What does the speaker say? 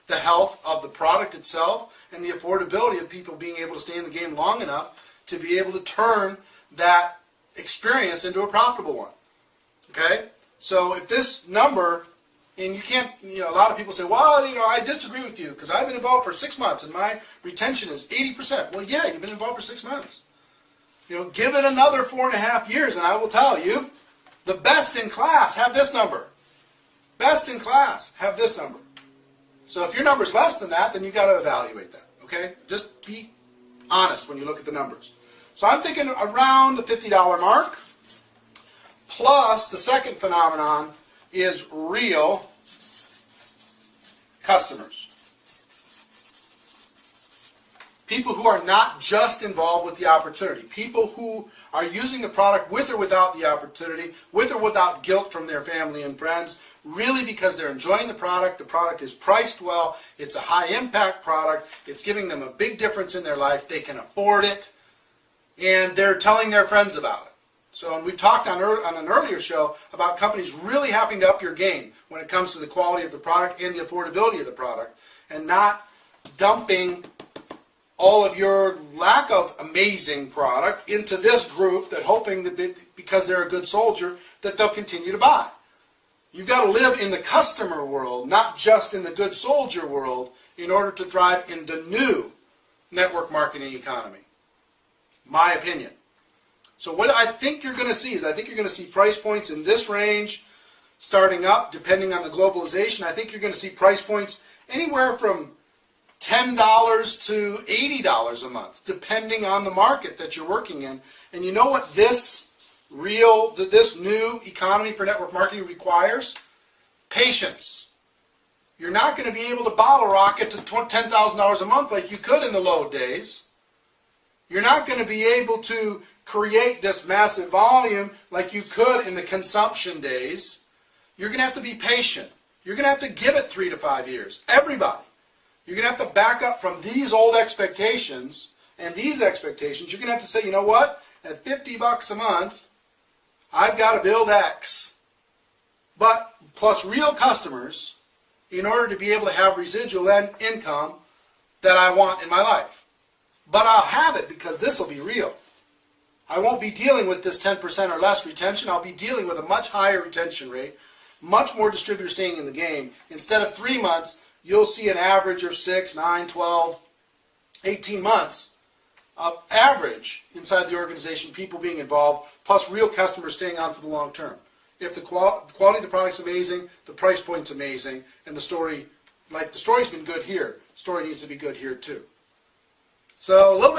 the health of the product itself and the affordability of people being able to stay in the game long enough to be able to turn that experience into a profitable one. Okay? So if this number, and you can't, a lot of people say, well, I disagree with you because I've been involved for 6 months and my retention is 80%. Well, yeah, you've been involved for 6 months. Give it another 4.5 years and I will tell you, the best in class have this number. Best in class have this number. So if your number's less than that, then you've got to evaluate that. Okay? Just be honest when you look at the numbers. So I'm thinking around the $50 mark. Plus, the second phenomenon is real customers. People who are not just involved with the opportunity. People who are using the product with or without the opportunity, with or without guilt from their family and friends, really because they're enjoying the product is priced well, it's a high impact product, it's giving them a big difference in their life, they can afford it, and they're telling their friends about it. So, and we've talked on an earlier show about companies really having to up your game when it comes to the quality of the product and the affordability of the product, and not dumping all of your lack of amazing product into this group that hoping that because they're a good soldier that they'll continue to buy. You've got to live in the customer world, not just in the good soldier world, in order to thrive in the new network marketing economy. My opinion. So what I think you're going to see is I think you're going to see price points in this range starting up, depending on the globalization. I think you're going to see price points anywhere from $10 to $80 a month, depending on the market that you're working in. And you know what this new economy for network marketing requires? Patience. You're not going to be able to bottle rocket to $10,000 a month like you could in the low days. You're not going to be able to create this massive volume like you could in the consumption days. You're going to have to be patient. You're going to have to give it 3 to 5 years. Everybody. You're going to have to back up from these old expectations and these expectations. You're going to have to say, you know what? At $50 a month, I've got to build X. But plus real customers in order to be able to have residual income that I want in my life. But I'll have it because this will be real. I won't be dealing with this 10% or less retention. I'll be dealing with a much higher retention rate, much more distributors staying in the game. Instead of 3 months, you'll see an average of 6, 9, 12, 18 months of average inside the organization, people being involved, plus real customers staying on for the long term. If the quality of the product's amazing, the price point's amazing, and the story, like the story's been good here, the story needs to be good here too. So a little bit